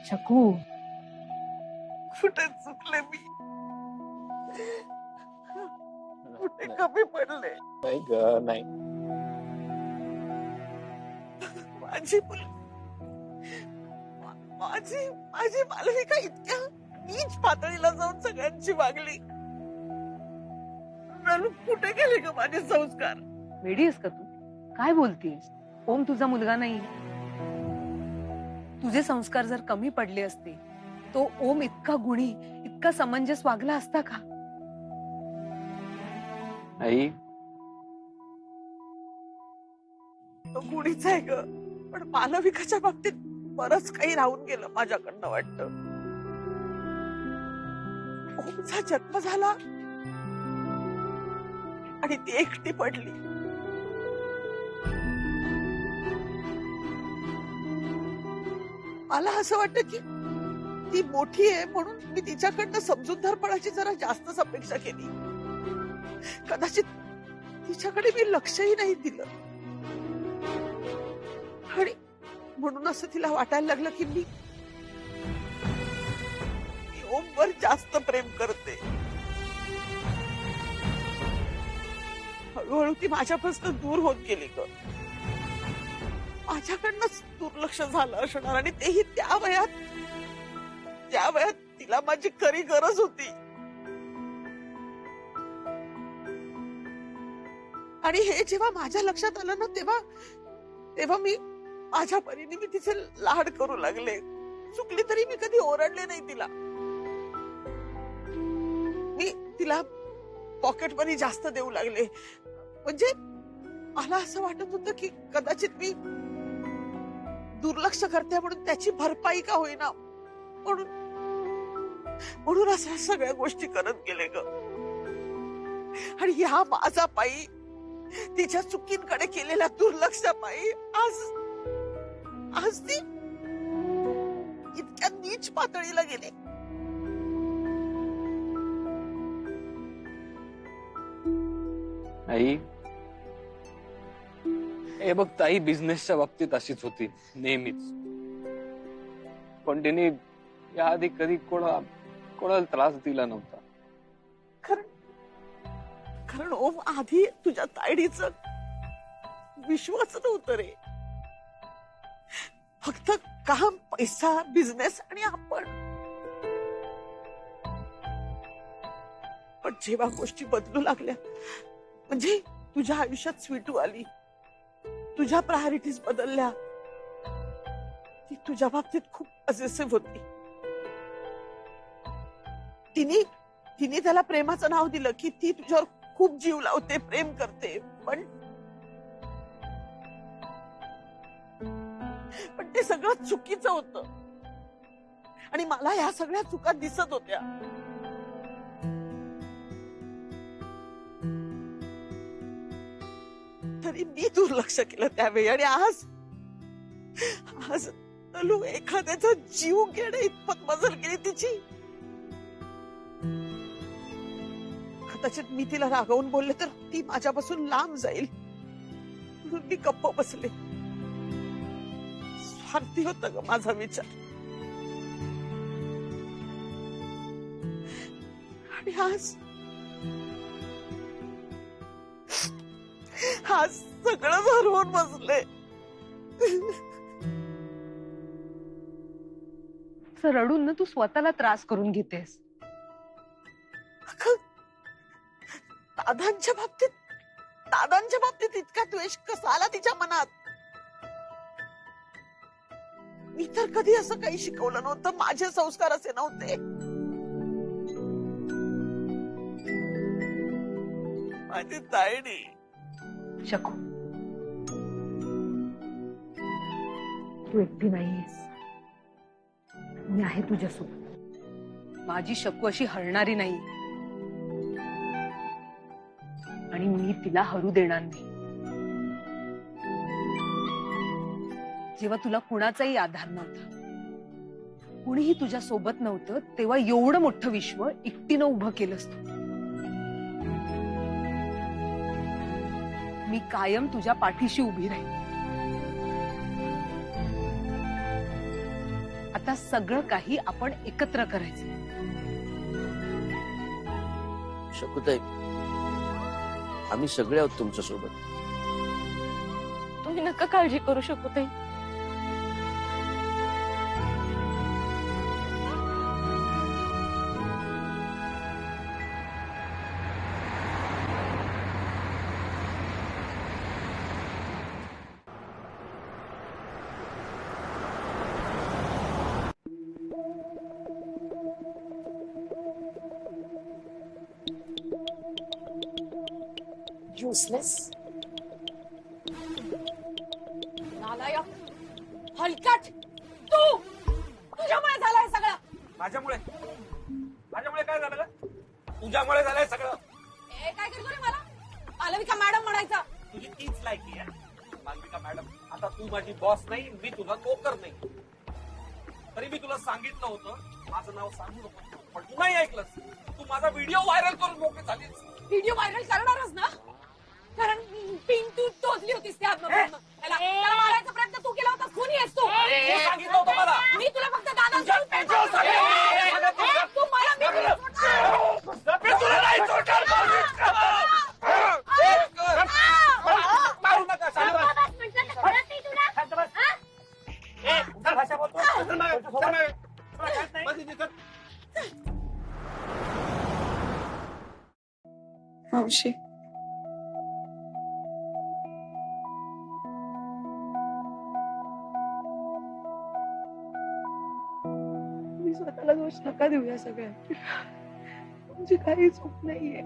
शकू, कुठे चुकले मी, कुठे कमी पडले. नाही ग, नाही. माझी माझी माझी मालविका इतक्या नीच पातळीला जाऊन सगळ्यांची वागली. कुठे गेले ग माझे संस्कार? वेडी आहेस का तू? काय बोलतीयस? ओम तुझा मुलगा नाही. तुझे संस्कार जर कमी पडले असते तो ओम इतका गुणी, इतका समंजस वागला असता का? आई, तो गुणीच आहे ग, पण मालविकाच्या बाबतीत बरंच काही राहून गेलं माझ्याकडनं वाटतं. ओमचा जन्म झाला आणि ती एकटी पडली. मला असं वाटतं की ती मोठी आहे म्हणून मी तिच्याकडनं समजूतदारपणाची जरा जास्तच अपेक्षा केली. कदाचित तिच्याकडे मी लक्षही नाही दिलं आणि म्हणून असं तिला वाटायला लागलं की मी ओमवर जास्त प्रेम करते. हळूहळू ती माझ्यापासून दूर होत गेली ग. माझ्याकडनंच दुर्लक्ष झालं असणार आणि तेही त्या वयात तिला माझी खरी गरज होती. आणि हे जेव्हा माझ्या लक्षात आलं ना तेव्हा मी माझ्या परीने मी तिचे लाड करू लागले. चुकली तरी मी कधी ओरडले नाही तिला. मी तिला पॉकेट मनी जास्त देऊ लागले. म्हणजे मला असं वाटत होतं की कदाचित मी दुर्लक्ष करते म्हणून त्याची भरपाई का होईना म्हणून अशा सगळ्या गोष्टी करत गेले ग. आणि ह्या माझा पायी, तिच्या चुकींकडे केलेल्या दुर्लक्षापायी आज ती इतक्या नीच पातळीला गेली. आई, हे बघ ताई बिझनेसच्या बाबतीत अशीच होती नेहमीच. पण तिने याआधी कधी कोणाला त्रास दिला नव्हता. कारण ओम आधी तुझ्या तायडीचं विश्वास नव्हतं रे. फक्त काम, पैसा, बिझनेस आणि आपण. पण जेव्हा गोष्टी बदलू लागल्या, म्हणजे तुझ्या आयुष्यात स्वीटू आली, तुझ्या प्रायोरिटीज बदलल्या, ती तुझ्या बाबतीत खूप पॉझिटिव्ह होती. तिने त्याला प्रेमाचं नाव दिलं की ती तुझ्यावर खूप जीव लावते, प्रेम करते. पण ते सगळं चुकीचं होतं आणि मला ह्या सगळ्या चुका दिसत होत्या. तरी मी दुर्लक्ष केलं त्यावेळी. आणि आज तलू एखाद्याचा जीव घेणे इतपत बदल केली तिची. कदाचित मी तिला रागावून बोलले तर ती माझ्यापासून लांब जाईल म्हणून मी गप्प बसले. स्वार्थी होता ग माझा विचार. आणि आज सगळं हरवून बसले. रडून ना तू स्वतःला त्रास करून घेतेस. दादांच्या बाबतीत इतका द्वेष कसा आला तिच्या मनात? मी तर कधी असं काही शिकवलं नव्हतं. माझे संस्कार असे नव्हते. माझी तायडी. शकू, तू एकटी नाहीयेस. मी आहे तुझ्यासोबत. माझी शकू अशी हरणारी नाही आणि मी तिला हरू देणार नाही. जेव्हा तुला कुणाचाही आधार नव्हता, कुणीही तुझ्या सोबत नव्हतं, तेव्हा एवढं मोठं विश्व एकटीनं उभं केलंस तू. मी कायम तुझ्या पाठीशी उभी राहील. आता सगळं काही आपण एकत्र करायचं. शकुताई, आम्ही सगळे आहोत तुमच्या सोबत. तुम्ही नका काळजी करू शकू ताई. Useless. नालायक, हलकट, तू तुझ्यामुळे झालंय सगळं. माझ्यामुळे काय झालं? तुझ्यामुळे झालंय सगळं. काय करतो रे मला? मालविका मॅडम म्हणायचं. तुझी तीच लायकी आहे मालविका मॅडम. आता तू माझी बॉस नाही, मी तुझा नोकर नाही. तरी मी तुला सांगितलं होतं माझं नाव सांगू नको, पण तू नाही ऐकलंस. तू माझा व्हिडिओ व्हायरल करून मोकळी झालीस. व्हिडिओ व्हायरल करणारच ना, कारण पिन तू टोचली होतीस त्या त्याला मारायचा प्रयत्न तू केला होता. कोणी आहेस तू? तू सांगितलं होतं मला. मी तुला फक्त दादा तुझ्या तू मला मी तुला नाही सोडणार. मारू नका. भाषा बोलतो. मावशी, मी स्वतःला दोष नका देऊ या सगळ्यात. तुमची काही चूक नाहीये.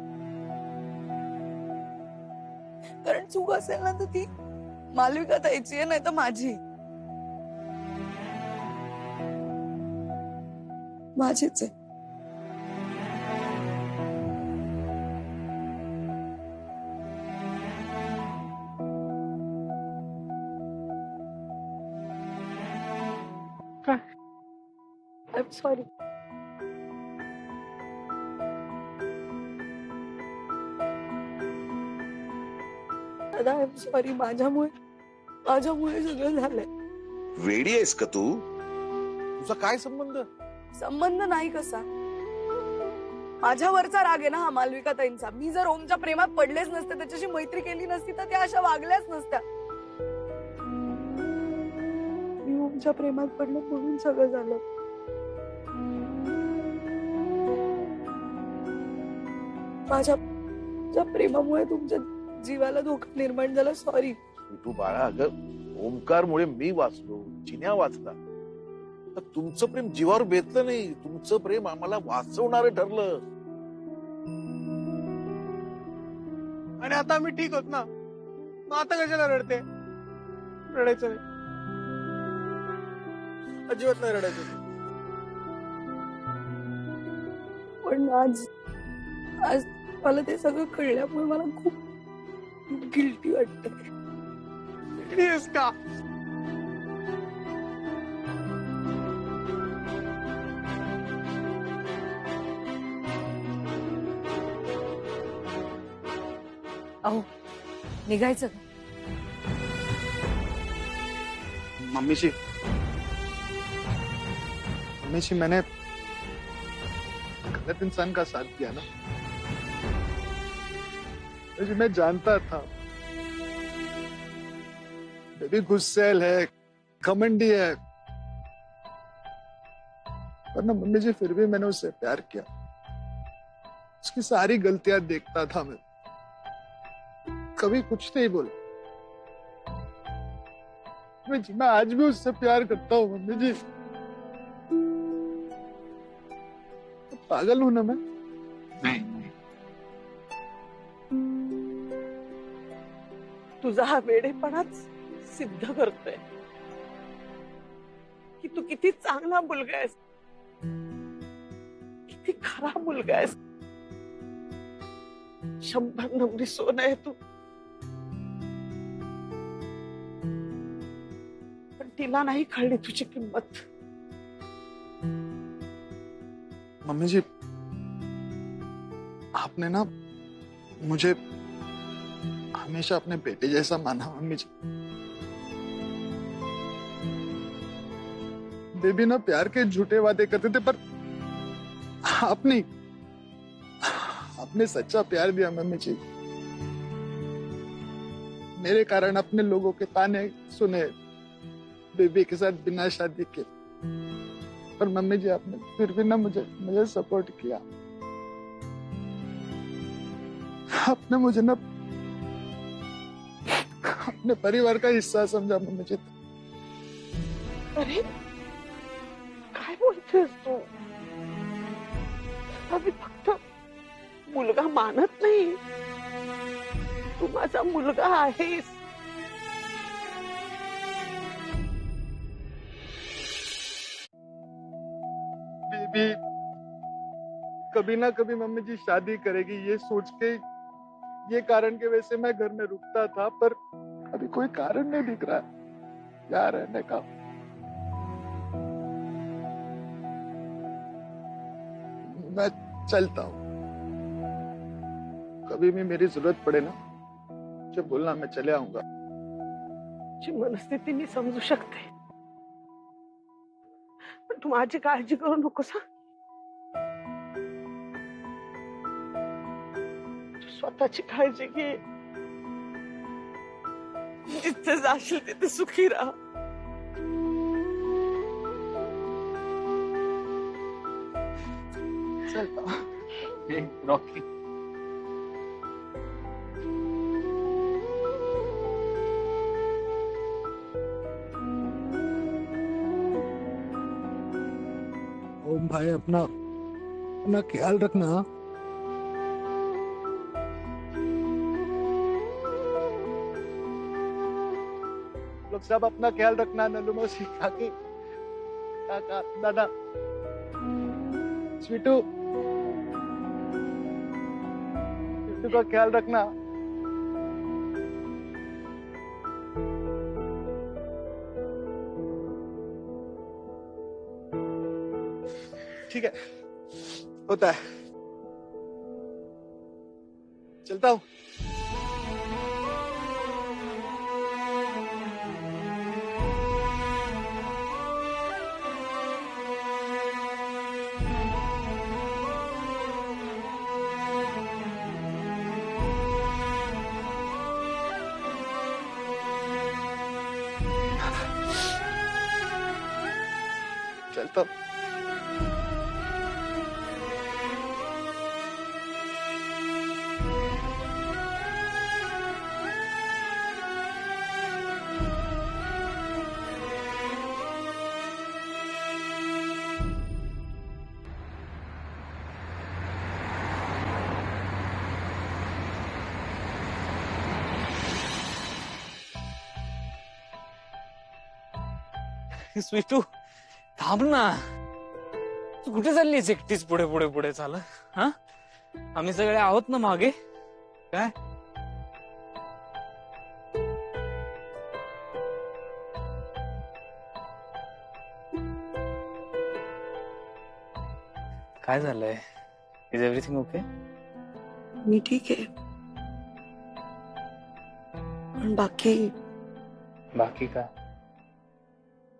कारण चूक असेल ना तर ती मालविका ताईची आहे, नाही तर माझी. माझीच आहे. I'm sorry. दादा, I'm sorry. माझ्यामुळे सगळं झालंय. वेडी आहेस का तू? तुझा काय संबंध? संबंध नाही कसा. माझ्यावरचा राग आहे ना हा मालविका ताईंचा. मी जर ओमच्या प्रेमात पडलेच नसते, त्याच्याशी मैत्री केली नसती तर त्या अशा वागल्याच नसत्या. मी ओमच्या प्रेमात पडले म्हणून सगळं झालं. माझ्या प्रेमामुळे तुमच्या जीवाला धोका निर्माण झाला. सॉरी. तू बाळा, अगं ओमकारमुळे मी वाचलो, चिन्या वाचला. तर तुमचं प्रेम जीवावर बेतलं नाही, तुमचं प्रेम आम्हाला वाचवणारं ठरलं. आणि आता आम्ही ठीक होत ना, मग आता कशाला रडते? रडायचं नाही, अजिबात नाही रडायचं. पण आज मला ते सगळं कळल्यामुळे मला खूप गिल्टी वाटतंय. का अहो, निघायचं का? मम्मी मैंने गलत इंसान का साथ दिया ना. मैं जानता था बेबी गुस्सैल है, घमंडी है, पर ना मम्मी जी फिर भी मैंने उससे प्यार किया. उसकी सारी गलतियां देखता था मैं, कभी कुछ नहीं बोला. मैं आज भी उससे प्यार करता हूँ मम्मी जी. तो पागल हूं ना मैं? नहीं. तुझा हा वेडेपणाच सिद्ध करतोय की तू किती चांगला मुलगा आहेस, किती खरा मुलगा आहेस. 100 नवरी सोन आहे तू. पण तिला नाही कळली तुझी किंमत. मम्मी जी, आपने ना मुझे हमेशा अपने बेटे जैसा माना. मम्मी जी, बेबी ना प्यार के झूठे वादे करते थे, पर आपने आपने सच्चा प्यार दिया मम्मी जी। मेरे कारण अपने लोगों के ताने सुने बेबी के साथ बिना शादी के, पर मम्मी जी आपने फिर भी ना मुझे सपोर्ट किया। आपने मुझे ना अपने परिवार का हिस्सा समझा मम्मी जी। अरे काय बोलतेस तू? अभी फक्त मुलगा मानत नाही, तू माझा मुलगा आहेस. बेबी कभी ना कभी मम्मी जी शादी करेगी, ये सोच के, ये कारण के वजह से मैं घर में रुकता था, पर अभी कोई कारण नहीं दिख रहा यहाँ रहने का। मैं चलता हूँ, कभी भी मेरी जरूरत पड़े ना मुझे बोलना, मैं चले आऊंगा। ची मनस्थिती मी समजू शकते, पण तू माझी काळजी करू नकोस हा. तू स्वतःची काळजी घे, जिथे जाशील तिथे सुखी राहा. चलता हूँ। रॉकी, ओम भाई अपना ख्याल रखना। लोग सब अपना ख्याल रखना। नल्लू मौसी, काकी, काका, दादा, स्वीटू का ख्याल रखना। ठीक है, होता है। चलता हूँ। चलता हूँ। स्वीटू थांब ना, तू कुठे चाललीस एकटीच पुढे पुढे पुढे चाल? हा, आम्ही सगळे आहोत ना मागे. काय काय झालंय? Is everything okay? मी ठीक आहे, पण बाकी बाकी काय?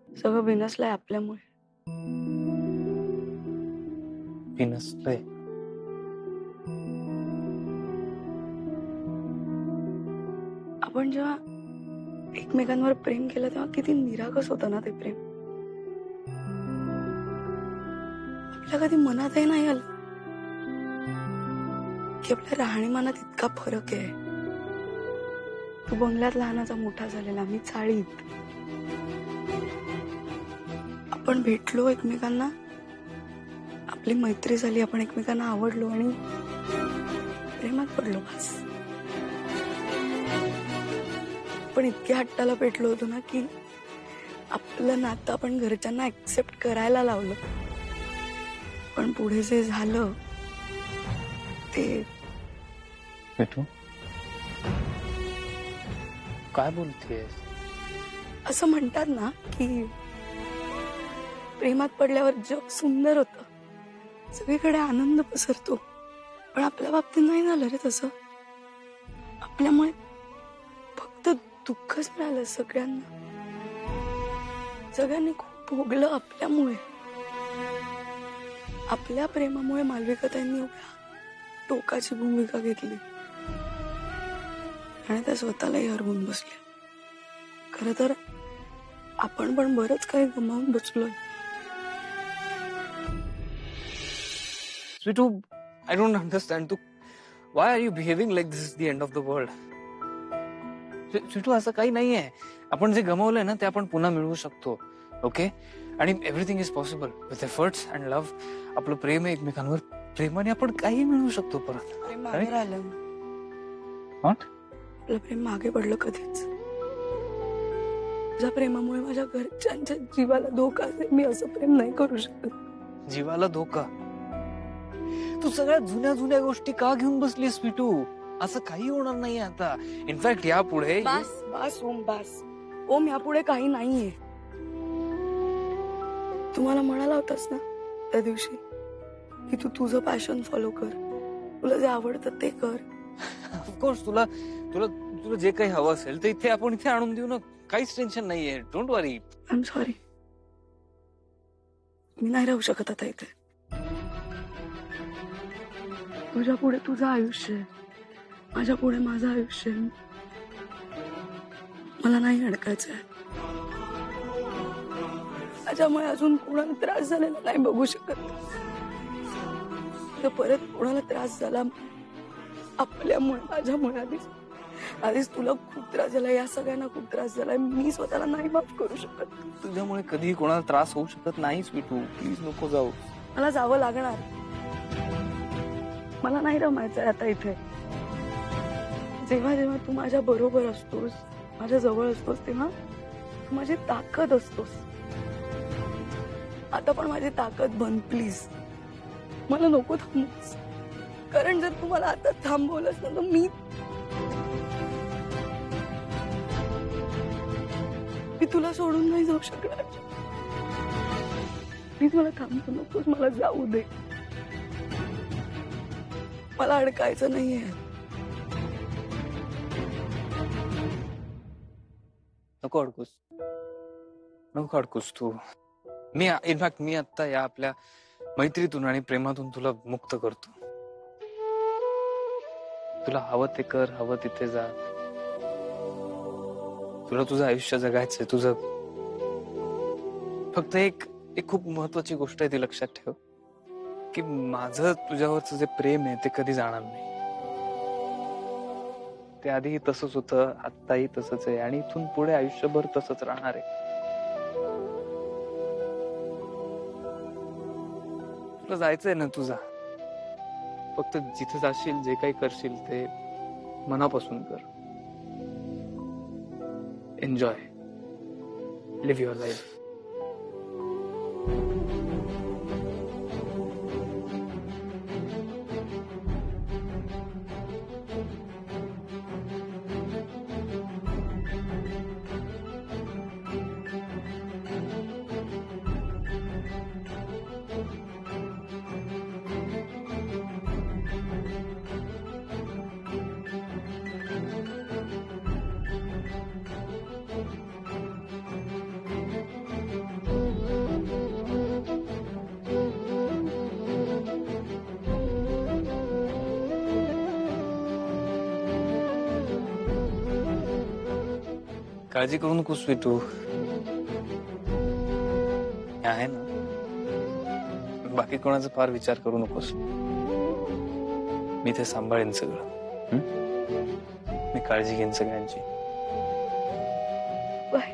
सगळं बिनसलंय आपल्यामुळे. बिनसलंय? आपण जेव्हा एकमेकांवर प्रेम केलं तेव्हा किती निरागस होतं ना ते प्रेम. आपल्या कधी मनातही नाही आलं की आपल्या राहणीमानात इतका फरक आहे. तू बंगल्यात लहानाचा मोठा झालेला, मी चाळीत. आपण भेटलो एकमेकांना, आपली मैत्री झाली, आपण एकमेकांना आवडलो आणि प्रेमात पडलो. बस आपण इतक्या हट्टाला पेटलो होतो ना की आपलं नातं आपण घरच्यांना ऍक्सेप्ट करायला लावलं. पण पुढे जे झालं ते मिठू काय बोलतेस? असं म्हणतात ना की प्रेमात पडल्यावर जग सुंदर होतं, सगळीकडे आनंद पसरतो. पण आपल्या बाबतीत नाही झालं रे तसं. आपल्यामुळे फक्त दुःखच मिळालं सगळ्यांना. सगळ्यांनी खूप भोगलं आपल्यामुळे. आपल्या प्रेमामुळे मालविकाताईंनी एवढ्या टोकाची भूमिका घेतली आणि त्या स्वतःलाही हरवून बसल्या. खरं तर आपण पण बरंच काही गमावून बसलोय. Sweetu, I don't understand. Why are you behaving like this is the end of the world? Sweetu, असं काही नाहीये. आपण जे गमावलंय ना ते आपण पुन्हा मिळवू शकतो. ओके? आणि everything is possible with efforts and love. आपलं प्रेम आहे एकमेकांवर, प्रेमाने आपण काही मिळवू शकतो परत. प्रेम मागे राहिलं. What? आपलं प्रेम मागे पडलं कधीच. तुझ्या प्रेमामुळे माझ्या घरच्यांच्या जीवाला धोका असेल, मी असं प्रेम नाही करू शकत. जीवाला धोका? तू सगळ्या जुन्या जुन्या गोष्टी का घेऊन बसली स्वीटू? असं काही होणार नाही आता. इनफॅक्ट यापुढे बास बास ओम, बास ओम, यापुढे काही नाहीये. तू मला म्हणाला होतास ना त्या दिवशी की तू तुझं पॅशन फॉलो कर, तुला जे आवडतं ते कर. ऑफकोर्स तुला तुला तुला जे काही हवं असेल ते इथे आपण इथे आणून देऊ ना. काहीच टेन्शन नाहीये. Don't worry. I am sorry. मी नाही राहू शकत आता इथे. तुझ्या पुढे तुझं आयुष्य आहे, माझ्या पुढे माझं आयुष्य आहे. मला नाही अडकायचंय. माझ्यामुळे अजून कोणाला त्रास झालेला नाही बघू शकत. तर परत कोणाला त्रास झाला आपल्यामुळे, माझ्यामुळे आधीच तुला खूप त्रास झाला, या सगळ्यांना खूप त्रास झाला. मी स्वतःला नाही माफ करू शकत. तुझ्यामुळे कधी कोणाला त्रास होऊ शकत नाही स्वीटू. प्लीज नको जाऊ. मला जावं लागणार. मला नाही रमायचंय आता इथे. जेव्हा जेव्हा तू माझ्या बरोबर असतोस, माझ्या जवळ असतोस, तेव्हा तू माझी ताकद असतोस. आता पण माझी ताकद बन प्लीज. मला नको थांबूस, कारण जर तू मला आता थांबवलंस ना तर मी तुला सोडून नाही जाऊ शकणार. प्लीज मला थांबू नकोस, मला जाऊ दे. मला अडकायचं नाहीये. नको अडकूस, नको अडकूस तू. मी इनफॅक्ट मी आता या आपल्या मैत्रीतून आणि प्रेमातून तुला मुक्त करतो. तुला हवं ते कर, हवं तिथे जा. तुला तुझं आयुष्य जगायचंय तुझं. फक्त एक खूप महत्वाची गोष्ट आहे ती लक्षात ठेव की माझं तुझ्यावरचं जे प्रेम आहे ते कधी जाणार नाही. ते आधीही तसंच होतं, आत्ताही तसंच आहे आणि इथून पुढे आयुष्यभर तसंच राहणार आहे. तुला जायचंय ना तुझा. फक्त जिथे जाशील, जे काही करशील ते मनापासून कर. Enjoy, live your life. काळजी करू नको स्वीटू. आहे ना, बाकी कोणाचा फार विचार करू नकोस. मी ते सांभाळेन सगळं. मी काळजी घेईन सगळ्यांची. बाय.